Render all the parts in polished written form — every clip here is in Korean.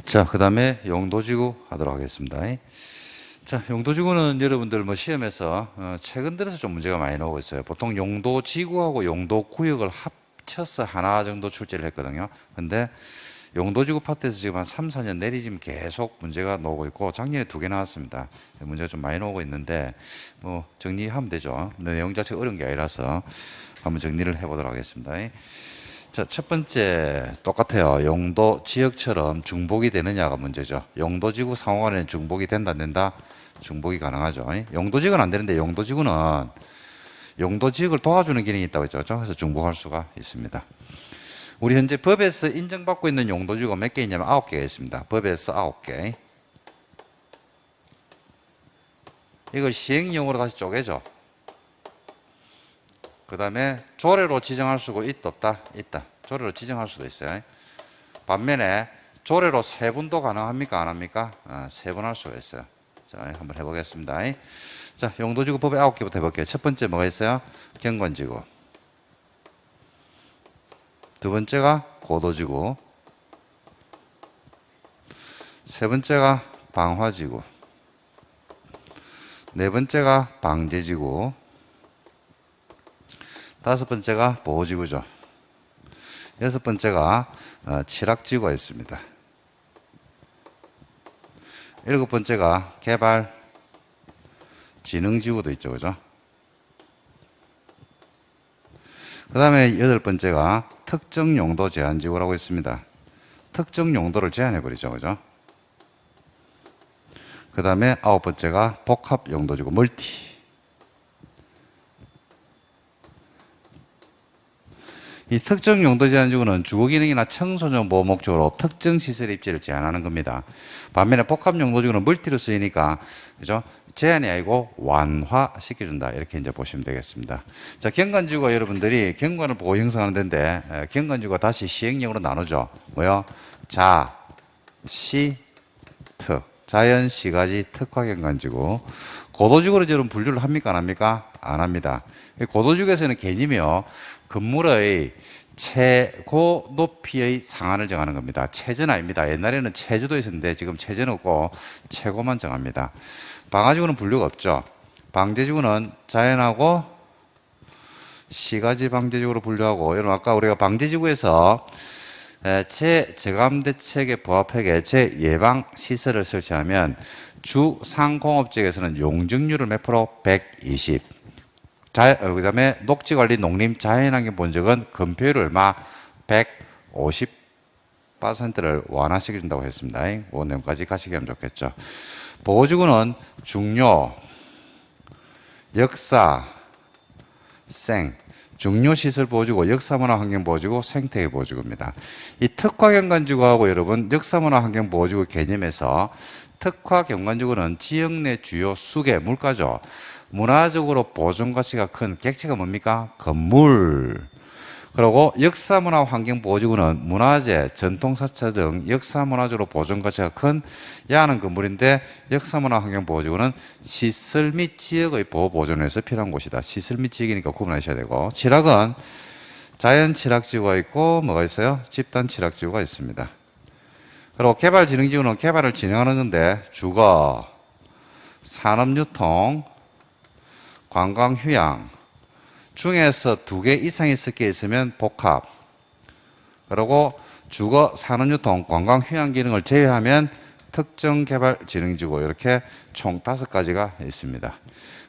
자, 그 다음에 용도지구 하도록 하겠습니다. 자, 용도지구는 여러분들 뭐 시험에서 최근 들어서 좀 문제가 많이 나오고 있어요. 보통 용도지구하고 용도구역을 합쳐서 하나 정도 출제를 했거든요. 근데 용도지구 파트에서 지금 한 3, 4년 내리 지금 계속 문제가 나오고 있고, 작년에 2개 나왔습니다. 문제가 좀 많이 나오고 있는데, 뭐 정리하면 되죠. 근데 내용 자체가 어려운 게 아니라서 한번 정리를 해보도록 하겠습니다. 자, 첫 번째 똑같아요. 용도 지역처럼 중복이 되느냐가 문제죠. 용도지구 상호간에는 중복이 된다 안 된다? 중복이 가능하죠. 용도지구는 안 되는데 용도지구는 용도지역을 도와주는 기능이 있다고 했죠. 그래서 중복할 수가 있습니다. 우리 현재 법에서 인정받고 있는 용도지구가 몇 개 있냐면 9개가 있습니다. 법에서 9개. 이걸 시행령으로 다시 쪼개죠. 그 다음에 조례로 지정할 수가 있다 없다? 있다. 조례로 지정할 수도 있어요. 반면에 조례로 세분도 가능합니까? 안 합니까? 세분할 수가 있어요. 자, 한번 해보겠습니다. 자, 용도지구 법에 9개부터 해볼게요. 첫 번째 뭐가 있어요? 경관지구. 두 번째가 고도지구. 세 번째가 방화지구. 네 번째가 방제지구. 다섯 번째가 보호지구죠. 여섯 번째가 칠학지구가 있습니다. 일곱 번째가 개발진흥지구도 있죠. 그죠? 그 다음에 여덟 번째가 특정용도 제한지구라고 있습니다. 특정 용도를 제한해버리죠. 그죠? 그 다음에 아홉 번째가 복합용도지구, 멀티. 이 특정 용도 제한지구는 주거기능이나 청소년 보호 목적으로 특정 시설 입지를 제한하는 겁니다. 반면에 복합 용도지구는 멀티로 쓰이니까, 그죠? 제한이 아니고 완화시켜준다. 이렇게 이제 보시면 되겠습니다. 자, 경관지구가 여러분들이 경관을 보고 형성하는 데인데, 경관지구가 다시 시행령으로 나누죠. 뭐요? 자, 시, 특. 자연, 시가지, 특화 경관지구. 고도지구로 여러분 분류를 합니까? 안 합니까? 안 합니다. 고도지구에서는 개념이요. 건물의 최고 높이의 상한을 정하는 겁니다. 최저는 아닙니다. 옛날에는 최저도 있었는데 지금 최저는 없고 최고만 정합니다. 방화지구는 분류가 없죠. 방제지구는 자연하고 시가지 방제지구로 분류하고, 여러분 아까 우리가 방제지구에서 제저감대책에 부합하게 제예방시설을 설치하면 주상공업지역에서는 용적률을 몇 프로? 120. 그 다음에 녹지관리 농림 자연환경 본적은 건폐율 얼마? 150%를 완화시켜준다고 했습니다. 그 내용까지 가시게 하면 좋겠죠. 보호지구는 중요, 역사, 중요시설 보호지구, 역사문화환경보호지구, 생태계 보호지구입니다. 이 특화경관지구하고 여러분 역사문화환경보호지구 개념에서 특화경관지구는 지역 내 주요 수계, 물가죠. 문화적으로 보존 가치가 큰 객체가 뭡니까? 건물. 그리고 역사문화환경보호지구는 문화재, 전통사찰 등 역사문화적으로 보존 가치가 큰 야는 건물인데, 역사문화환경보호지구는 시설 및 지역의 보호 보존에서 필요한 곳이다. 시설 및 지역이니까 구분하셔야 되고, 칠학은 자연 칠학지구가 있고 뭐가 있어요? 집단 칠학지구가 있습니다. 그리고 개발진흥지구는 개발을 진행하는 건데, 주거, 산업유통, 관광휴양 중에서 2개 이상이 섞여 있으면 복합, 그리고 주거, 산업유통, 관광휴양 기능을 제외하면 특정개발진흥지구, 이렇게 총 5가지가 있습니다.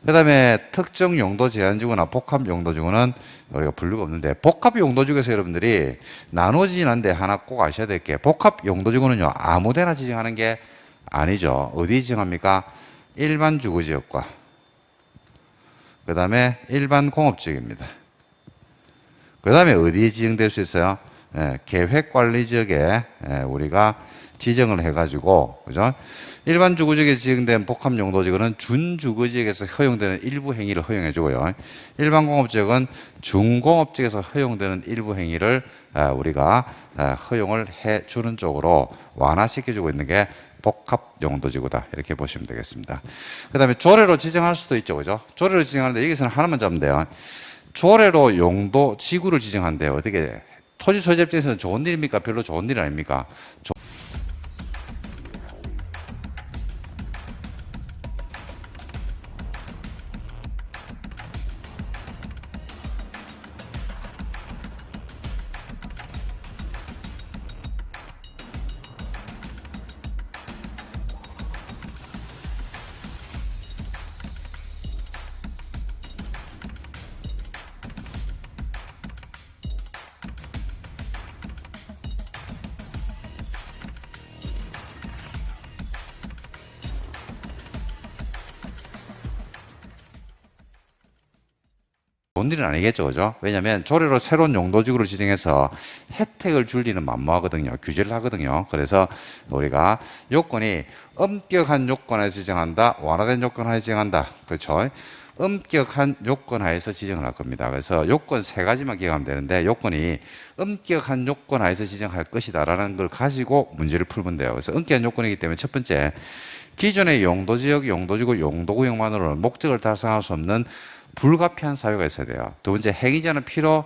그 다음에 특정용도 제한지구나 복합용도지구는 우리가 분류가 없는데, 복합용도지구에서 여러분들이 나눠지긴 한데 하나 꼭 아셔야 될 게, 복합용도지구는요 아무데나 지정하는 게 아니죠. 어디 지정합니까? 일반 주거지역과 그 다음에 일반 공업지역입니다. 그 다음에 어디에 지정될 수 있어요? 계획관리지역에 우리가 지정을 해가지고, 그죠? 일반 주거지역에 지정된 복합용도지구는 준주거지역에서 허용되는 일부 행위를 허용해주고요. 일반 공업지역은 준공업지역에서 허용되는 일부 행위를 우리가 허용을 해주는 쪽으로 완화시켜주고 있는 게 복합용도지구다. 이렇게 보시면 되겠습니다. 그 다음에 조례로 지정할 수도 있죠. 그죠? 조례로 지정하는데 여기서는 하나만 잡으면 돼요. 조례로 용도 지구를 지정한대요. 어떻게 토지 소유자 입장에서는 좋은 일입니까? 별로 좋은 일 아닙니까? 좋은 일은 아니겠죠, 그죠? 왜냐하면 조례로 새로운 용도지구를 지정해서 혜택을 줄 리는 만무하거든요. 규제를 하거든요. 그래서 우리가 요건이 엄격한 요건 하에서 지정한다, 완화된 요건 하에서 지정한다. 그렇죠? 엄격한 요건 하에서 지정을 할 겁니다. 그래서 요건 세 가지만 기억하면 되는데 요건이 엄격한 요건 하에서 지정할 것이다라는 걸 가지고 문제를 풀면 돼요. 그래서 엄격한 요건이기 때문에 첫 번째, 기존의 용도지역, 용도지구, 용도구역만으로는 목적을 달성할 수 없는 불가피한 사유가 있어야 돼요. 두 번째, 행위자는 필요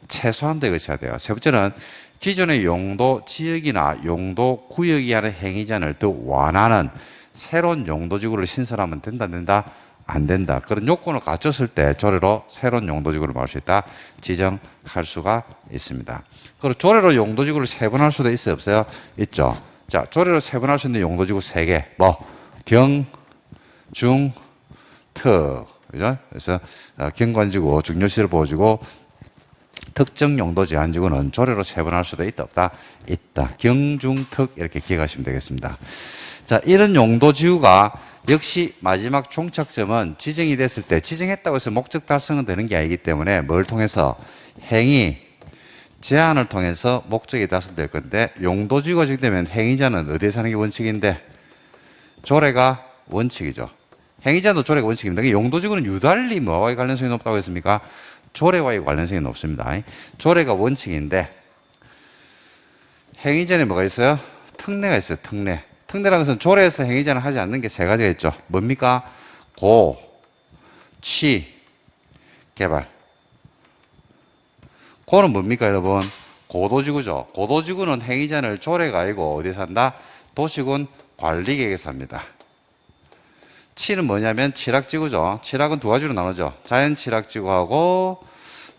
최소한도에 그쳐야 돼요. 세 번째는 기존의 용도 지역이나 용도 구역이 하는 행위자를 더 완화하는 새로운 용도지구를 신설하면 된다, 안 된다? 안 된다. 그런 요건을 갖췄을 때 조례로 새로운 용도지구를 말할 수 있다, 지정할 수가 있습니다. 그리고 조례로 용도지구를 세분할 수도 있어요, 없어요? 있죠. 자, 조례로 세분할 수 있는 용도지구 3개. 뭐, 경, 중, 특. 그죠? 그래서 경관지구, 중요시를 보여주고 특정 용도 제한지구는 조례로 세분할 수도 있다, 없다? 있다. 경중특 이렇게 기억하시면 되겠습니다. 자, 이런 용도지구가 역시 마지막 종착점은 지정이 됐을 때 지정했다고 해서 목적 달성은 되는 게 아니기 때문에 뭘 통해서 행위, 제한을 통해서 목적이 달성될 건데 용도지구가 지정되면 행위자는 어디에 사는 게 원칙인데 조례가 원칙이죠. 행위자도 조례가 원칙입니다. 용도지구는 유달리 뭐와의 관련성이 높다고 했습니까? 조례와의 관련성이 높습니다. 조례가 원칙인데 행위자는 뭐가 있어요? 특례가 있어요. 특례. 특례라는 것은 조례에서 행위자는 하지 않는 게 세 가지가 있죠. 뭡니까? 고, 취, 개발. 고는 뭡니까, 여러분? 고도지구죠. 고도지구는 행위자는 조례가 아니고 어디에 산다? 도시군 관리계획에 삽니다. 치는 뭐냐면 칠학지구죠. 칠학은 두 가지로 나누죠. 자연칠학지구하고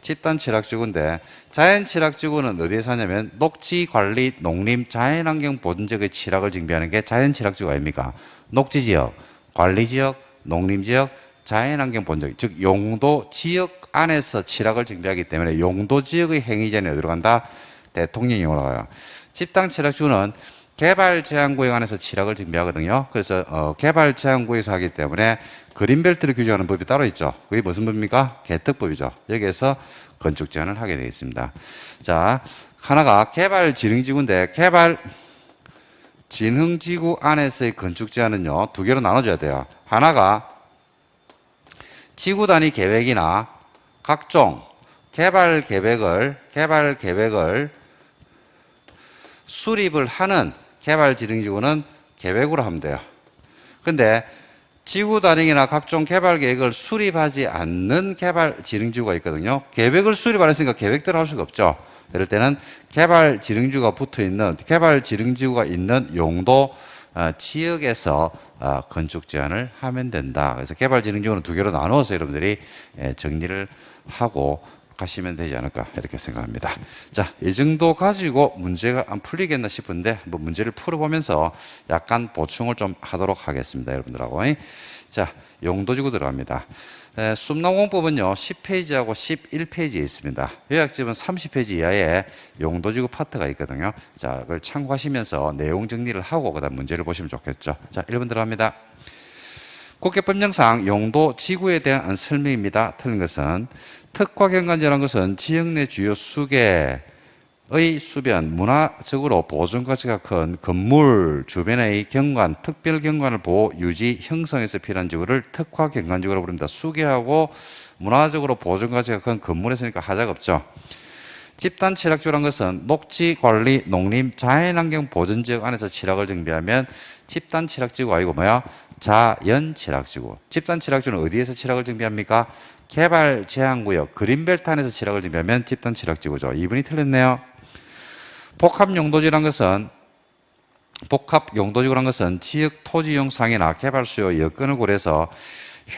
집단칠학지구인데 자연칠학지구는 어디에 사냐면 녹지관리, 농림, 자연환경 보존지역의 칠학을 정비하는 게 자연칠학지구 아닙니까? 녹지지역, 관리지역, 농림지역, 자연환경 보존지역, 즉 용도지역 안에서 칠학을 정비하기 때문에 용도지역의 행위자는 어디로 간다? 대통령이 올라가요. 집단칠학지구는 개발제한구역 안에서 칠학을 정비하거든요. 그래서 개발제한구역에서 하기 때문에 그린벨트를 규정하는 법이 따로 있죠. 그게 무슨 법입니까? 개특법이죠. 여기에서 건축 제한을 하게 되어 있습니다. 자, 하나가 개발진흥지구인데 개발진흥지구 안에서의 건축 제한은요, 두 개로 나눠져야 돼요. 하나가 지구 단위 계획이나 각종 개발 계획을 수립을 하는 개발진흥지구는 계획으로 하면 돼요. 근데 지구 단위나 각종 개발 계획을 수립하지 않는 개발진흥지구가 있거든요. 계획을 수립 안 했으니까 계획대로 할 수가 없죠. 이럴 때는 개발진흥지구가 붙어 있는, 개발진흥지구가 있는 용도 지역에서 건축 제한을 하면 된다. 그래서 개발진흥지구는 두 개로 나누어서 여러분들이 정리를 하고 가시면 되지 않을까 이렇게 생각합니다. 자, 이 정도 가지고 문제가 안 풀리겠나 싶은데 뭐 문제를 풀어보면서 약간 보충을 좀 하도록 하겠습니다. 여러분들하고. 자, 용도지구 들어갑니다. 숲나무공법은요 10페이지하고 11페이지에 있습니다. 요약집은 30페이지 이하에 용도지구 파트가 있거든요. 자, 그걸 참고하시면서 내용 정리를 하고 그다음 문제를 보시면 좋겠죠. 자, 1번 들어갑니다. 국회법령상 용도지구에 대한 설명입니다. 틀린 것은 특화경관지라는 것은 지역 내 주요 수개의 수변, 문화적으로 보존가치가 큰 건물 주변의 경관, 특별경관을 보호, 유지, 형성에서 필요한 지구를 특화경관지구라고 부릅니다. 수개하고 문화적으로 보존가치가 큰 건물에서니까 하자가 없죠. 집단칠학지구라는 것은 녹지관리, 농림, 자연환경 보존지역 안에서 칠학을 정비하면 집단칠학지구가 아니고 뭐야? 자연칠학지구. 집단칠학지구는 어디에서 칠학을 정비합니까? 개발제한구역, 그린벨트 안에서 칠학을 정비하면 집단칠학지구죠. 2번이 틀렸네요. 복합용도지란 것은 지역 토지용상이나 개발 수요 여건을 고려해서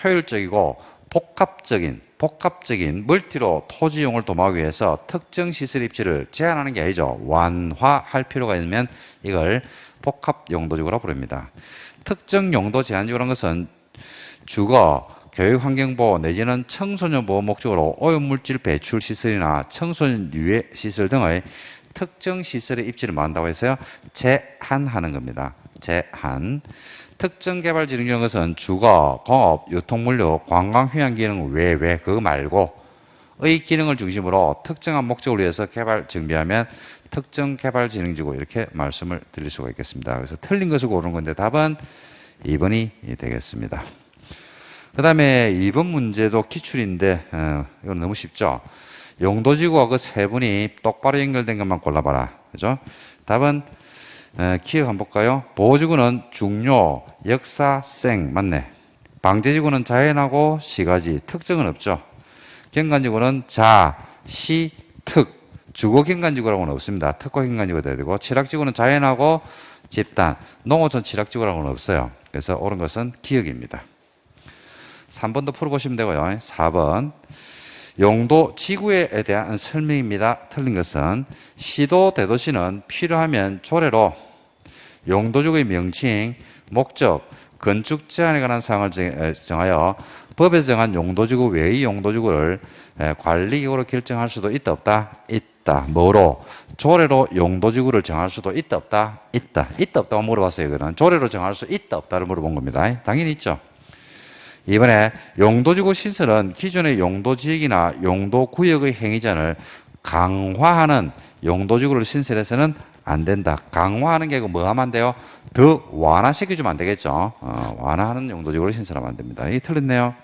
효율적이고 복합적인 멀티로 토지용을 도모하기 위해서 특정 시설 입지를 제한하는 게 아니죠. 완화할 필요가 있으면 이걸 복합용도지구라고 부릅니다. 특정 용도 제한지구라는 것은 주거, 교육환경보호 내지는 청소년 보호 목적으로 오염물질 배출 시설이나 청소년 유해 시설 등의 특정 시설의 입지를 말한다고 해서요. 제한하는 겁니다. 제한. 특정 개발 진흥지구는 것은 주거, 공업, 유통물류, 관광 휴양 기능 외 그거 말고 기능을 중심으로 특정한 목적을 위해서 개발, 정비하면 특정 개발 진흥지구 이렇게 말씀을 드릴 수가 있겠습니다. 그래서 틀린 것을 고르는 건데 답은 2번이 되겠습니다. 그 다음에 2번 문제도 기출인데 이건 너무 쉽죠. 용도지구와 그 세 분이 똑바로 연결된 것만 골라봐라. 그죠? 답은 기억 한번 볼까요? 보호지구는 중요, 역사, 생 맞네. 방제지구는 자연하고 시가지, 특정은 없죠. 경관지구는 자, 시, 특. 주거 경관지구라고는 없습니다. 특고 경관지구가 돼야 되고, 칠학지구는 자연하고 집단, 농어촌 칠학지구라고는 없어요. 그래서 옳은 것은 기억입니다. 3번도 풀어보시면 되고요. 4번. 용도 지구에 대한 설명입니다. 틀린 것은 시도 대도시는 필요하면 조례로 용도지구의 명칭, 목적, 건축 제한에 관한 사항을 정하여 법에서 정한 용도지구 외의 용도지구를 관리기구로 결정할 수도 있다 없다? 있다. 뭐로? 조례로 용도지구를 정할 수도 있다 없다? 있다. 있다 없다고 물어봤어요. 이거는 조례로 정할 수 있다 없다를 물어본 겁니다. 당연히 있죠. 이번에 용도지구 신설은 기존의 용도지역이나 용도구역의 행위전을 강화하는 용도지구를 신설해서는 안 된다. 강화하는 게 뭐 하면 안 돼요? 더 완화시켜주면 안 되겠죠. 완화하는 용도지구를 신설하면 안 됩니다. 이게 틀렸네요.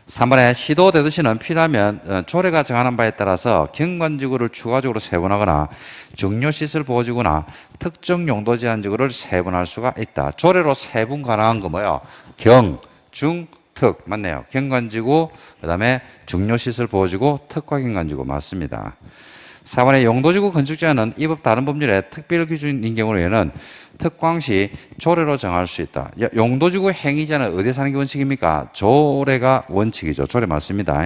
3번에 시도 대도시는 필요하면 조례가 정하는 바에 따라서 경관지구를 추가적으로 세분하거나 중요시설 보호지구나 특정 용도 제한지구를 세분할 수가 있다. 조례로 세분 가능한 거 뭐예요? 경, 중, 특 맞네요. 경관지구, 그 다음에 중요시설 보호지구, 특화 경관지구 맞습니다. 4번의 용도지구 건축 제한은 이 법 다른 법률의 특별 기준인 경우에는 특광시 조례로 정할 수 있다. 용도지구 행위자는 어디에 사는 게 원칙입니까? 조례가 원칙이죠. 조례 맞습니다.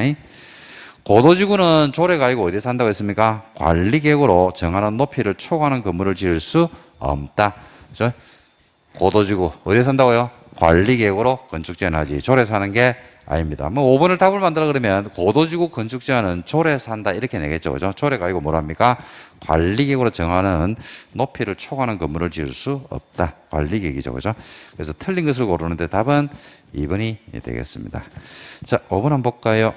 고도지구는 조례가 아니고 어디에 산다고 했습니까? 관리계획으로 정하는 높이를 초과하는 건물을 지을 수 없다. 그렇죠? 고도지구 어디에 산다고요? 관리계획으로 건축 제한하지. 조례 사는 게 아닙니다. 뭐 5번을 답을 만들어 그러면 고도지구 건축 제한은 조례 산다 이렇게 내겠죠. 그죠? 조례가 아니고 뭐랍니까? 관리계획으로 정하는 높이를 초과하는 건물을 지을 수 없다. 관리계획이죠. 그죠? 그래서 틀린 것을 고르는데 답은 2번이 되겠습니다. 자, 5번 한번 볼까요?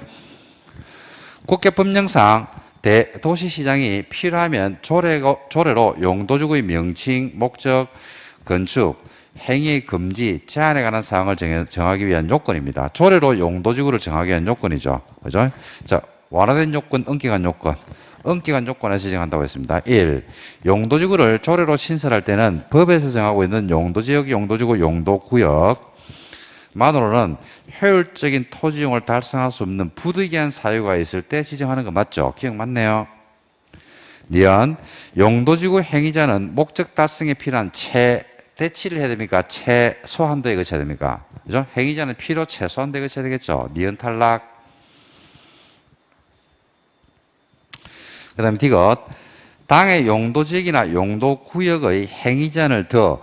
국회법령상 대도시시장이 필요하면 조례로 용도지구의 명칭, 목적, 건축, 행위 금지, 제한에 관한 사항을 정하기 위한 요건입니다. 조례로 용도지구를 정하기 위한 요건이죠. 그죠? 자, 완화된 요건, 엄격한 요건. 엄격한 요건에서 정한다고 했습니다. 1. 용도지구를 조례로 신설할 때는 법에서 정하고 있는 용도지역, 용도지구, 용도구역 만으로는 효율적인 토지용을 달성할 수 없는 부득이한 사유가 있을 때 지정하는 거 맞죠? 기억 맞네요. 니은 용도지구 행위자는 목적 달성에 필요한 대치를 해야 됩니까? 최소한도에 거쳐야 됩니까? 그죠? 행위자는 필요 최소한도에 거쳐야 되겠죠? 니은 탈락. 그 다음에 디귿. 당의 용도지역이나 용도구역의 행위자를 더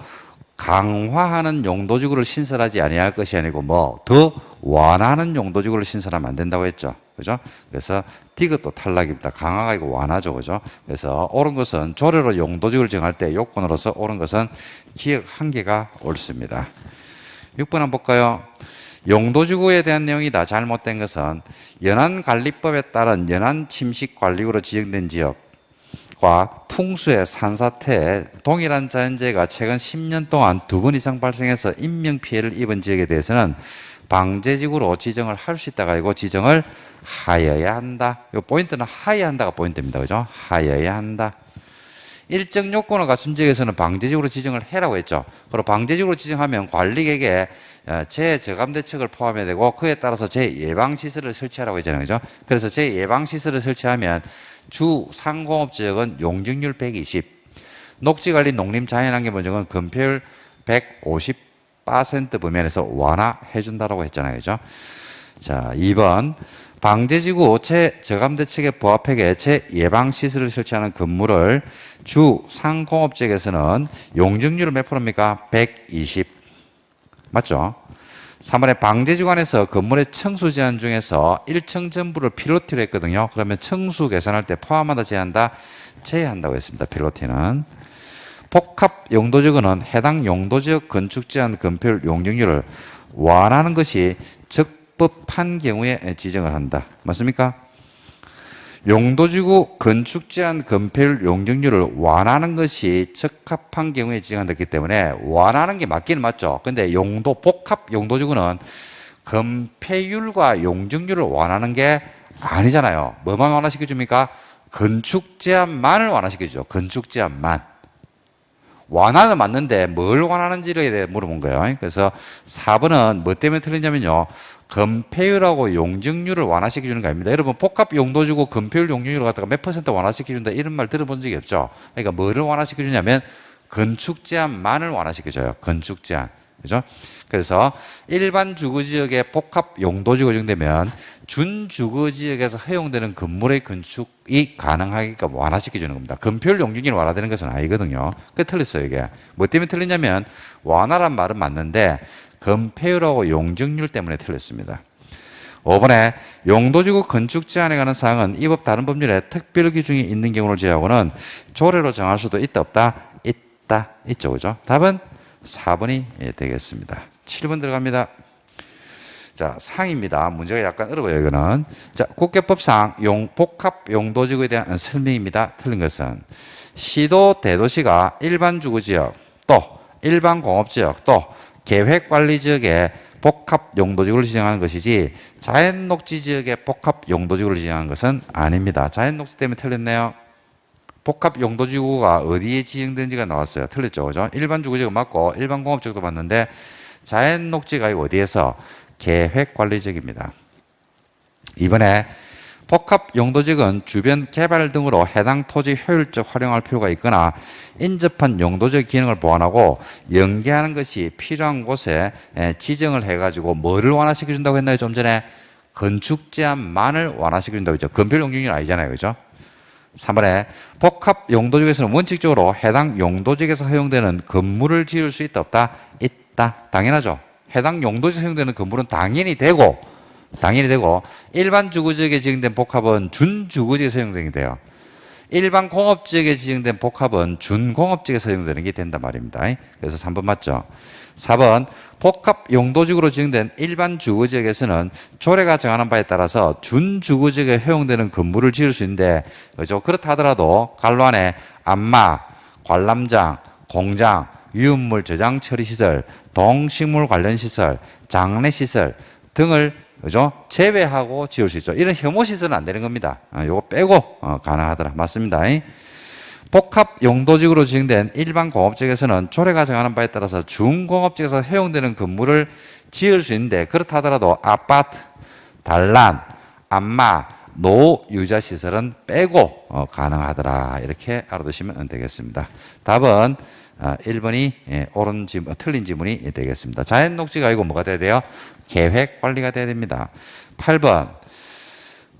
강화하는 용도지구를 신설하지 아니할 것이 아니고 더 완화하는 용도지구를 신설하면 안 된다고 했죠. 그죠? 그래서 디귿도 탈락입니다. 강화가 아니고 완화죠. 그죠? 그래서 옳은 것은 조례로 용도지구를 정할 때 요건으로서 옳은 것은 기억 한 개가 옳습니다. 6번 한번 볼까요? 용도지구에 대한 내용이다. 잘못된 것은 연안관리법에 따른 연안침식관리구로 지정된 지역과 풍수의 산사태에 동일한 자연재해가 최근 10년 동안 2번 이상 발생해서 인명피해를 입은 지역에 대해서는 방제지구로 지정을 할 수 있다가 아니고 지정을 하여야 한다. 이 포인트는 하여야 한다가 포인트입니다. 그죠? 하여야 한다. 일정 요건을 갖춘 지역에서는 방제지구로 지정을 해라고 했죠. 그리고 방제지구로 지정하면 관리객에 재저감대책을 포함해야 되고 그에 따라서 재예방시설을 설치하라고 했잖아요. 그죠? 그래서 재예방시설을 설치하면 주 상공업지역은 용적률 120, 녹지관리 농림자연환경보증은 건폐율 150% 범위에서 완화해 준다라고 했잖아요. 그죠? 자, 2번. 방제지구 재저감대책에 부합하게 재예방시설을 설치하는 건물을 주 상공업지역에서는 용적률을 몇 프로입니까? 120. 맞죠? 3번에 방제지구 안에서 건물의 청수 제한 중에서 1층 전부를 필로티로 했거든요. 그러면 청수 계산할 때 포함하다 제한다? 제한다고 했습니다. 필로티는. 복합 용도지구는 해당 용도지역 건축 제한 건폐율 용적률을 완화하는 것이 적법한 경우에 지정을 한다. 맞습니까? 용도지구 건축 제한 건폐율 용적률을 완화하는 것이 적합한 경우에 지정한다기 때문에 완화하는 게 맞기는 맞죠. 근데 복합 용도지구는 건폐율과 용적률을 완화하는 게 아니잖아요. 뭐만 완화시켜줍니까? 건축 제한만을 완화시켜주죠. 건축 제한만. 완화는 맞는데 뭘 완화하는지에 대해 물어본 거예요. 그래서 4번은 뭐 때문에 틀리냐면요. 건폐율하고 용적률을 완화시켜주는 거 아닙니다. 여러분 복합 용도지구 건폐율 용적률을 갖다가 몇 퍼센트 완화시켜준다 이런 말 들어본 적이 없죠. 그러니까 뭐를 완화시켜주냐면 건축 제한만을 완화시켜줘요. 건축 제한. 그죠? 그래서 일반 주거지역의 복합 용도지구 정되면 준주거지역에서 허용되는 건물의 건축이 가능하게끔 완화시켜주는 겁니다. 건폐율 용적률이 완화되는 것은 아니거든요. 그게 틀렸어요, 이게. 뭐 때문에 틀리냐면 완화란 말은 맞는데 건폐율하고 용적률 때문에 틀렸습니다. 5번에 용도지구 건축 제한에 관한 사항은 이 법 다른 법률에 특별 규정이 있는 경우를 제외하고는 조례로 정할 수도 있다 없다? 있다. 있죠. 그죠? 답은 4번이 되겠습니다. 7번 들어갑니다. 자, 상입니다. 문제가 약간 어려워요, 이거는. 자, 국회법상 복합 용도지구에 대한 설명입니다. 틀린 것은 시도 대도시가 일반 주거지역 또 일반 공업지역 또 계획관리지역에 복합 용도지구를 지정하는 것이지 자연녹지지역에 복합 용도지구를 지정하는 것은 아닙니다. 자연녹지 때문에 틀렸네요. 복합 용도지구가 어디에 지정된지가 나왔어요. 틀렸죠. 그죠? 일반 주거지역은 맞고 일반 공업지역도 맞는데 자연녹지가 어디에서? 계획관리지역입니다. 이번에 복합 용도지역은 주변 개발 등으로 해당 토지 효율적 활용할 필요가 있거나 인접한 용도적 기능을 보완하고 연계하는 것이 필요한 곳에 지정을 해가지고 뭐를 완화시켜준다고 했나요? 좀 전에 건축 제한만을 완화시켜준다고 했죠. 건폐율 용적률 아니잖아요. 그죠? 3번에 복합 용도지구에서는 원칙적으로 해당 용도지역에서 허용되는 건물을 지을 수 있다 없다? 있다. 당연하죠. 해당 용도지역에서 허용되는 건물은 당연히 되고 일반 주거지역에 지정된 복합은 준주거지역에서 허용되게 돼요. 일반 공업지역에 지정된 복합은 준공업지역에서 허용되는 게 된단 말입니다. 그래서 3번 맞죠? 4번 복합 용도지구로 지정된 일반 주거지역에서는 조례가 정하는 바에 따라서 준주거지역에 허용되는 건물을 지을 수 있는데 그죠? 그렇다 하더라도 관로 안에 안마, 관람장, 공장, 유흥물 저장 처리 시설, 동식물 관련 시설, 장례 시설 등을 그죠? 제외하고 지을 수 있죠. 이런 혐오 시설은 안 되는 겁니다. 요거 빼고 가능하더라. 맞습니다. 복합 용도지구로 지정된 일반 공업지역에서는 조례가 정하는 바에 따라서 준공업지역에서 허용되는 건물을 지을 수 있는데 그렇다 하더라도 아파트, 단란, 안마, 노후 유자 시설은 빼고 가능하더라. 이렇게 알아두시면 되겠습니다. 답은 1번이 옳은 지문, 틀린 지문이 되겠습니다. 자연 녹지가 아니고 뭐가 돼야 돼요? 계획 관리가 돼야 됩니다. 8번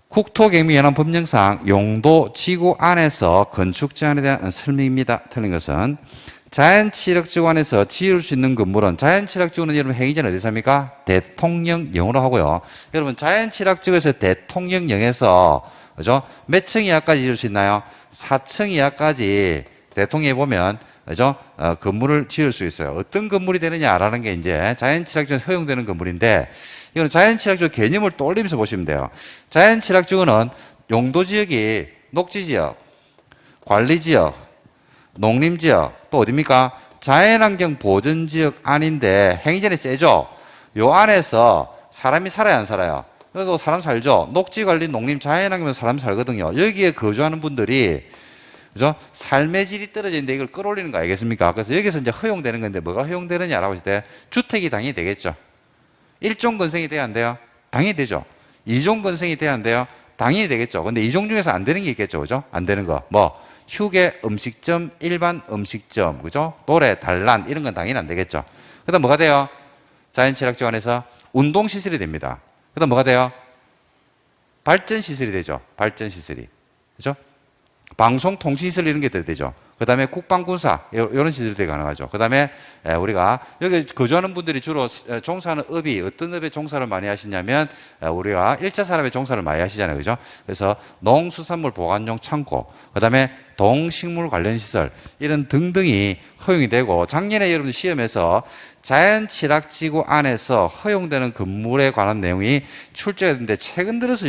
국토개미연합 법령상 용도 지구 안에서 건축 제한에 대한 설명입니다. 틀린 것은 자연치력지구 안에서 지을 수 있는 건물은 자연치력지구는 여러분 행위자는 어디서 합니까? 대통령령으로 하고요. 여러분 자연치력지구에서 대통령령에서 그죠? 몇 층 이하까지 지을 수 있나요? 4층 이하까지 대통령에 보면 그죠? 건물을 지을 수 있어요. 어떤 건물이 되느냐라는 게 이제 자연치력지구에서 허용되는 건물인데 이거는 자연치력지구 개념을 떠올리면서 보시면 돼요. 자연치력지구는 용도지역이 녹지지역, 관리지역, 농림지역, 또 어딥니까? 자연환경 보전지역 안인데 행위전이 세죠? 요 안에서 사람이 살아야 안 살아요? 그래서 사람 살죠? 녹지관리, 농림, 자연환경에서 사람 살거든요. 여기에 거주하는 분들이 그죠? 삶의 질이 떨어지는데 이걸 끌어올리는 거 알겠습니까? 그래서 여기서 이제 허용되는 건데 뭐가 허용되느냐라고 했을 때 주택이 당연히 되겠죠. 1종 건성이 돼야 안 돼요? 당연히 되죠. 2종 건성이 돼야 안 돼요? 당연히 되겠죠. 근데 2종 중에서 안 되는 게 있겠죠. 그죠? 안 되는 거. 뭐, 휴게 음식점, 일반 음식점, 그죠? 노래, 단란, 이런 건 당연히 안 되겠죠. 그 다음 뭐가 돼요? 자연치력지구 안에서 운동시설이 됩니다. 그 다음 뭐가 돼요? 발전시설이 되죠. 발전시설이. 그죠? 방송통신시설 이런 게 되죠. 그 다음에 국방군사, 이런 시설들이 가능하죠. 그 다음에 우리가 여기 거주하는 분들이 주로 종사하는 업이 어떤 업에 종사를 많이 하시냐면 우리가 1차 산업에 종사를 많이 하시잖아요. 그죠? 그래서 농수산물 보관용 창고, 그 다음에 동식물 관련 시설, 이런 등등이 허용이 되고, 작년에 여러분들 시험에서 자연취락지구 안에서 허용되는 건물에 관한 내용이 출제가 됐는데, 최근 들어서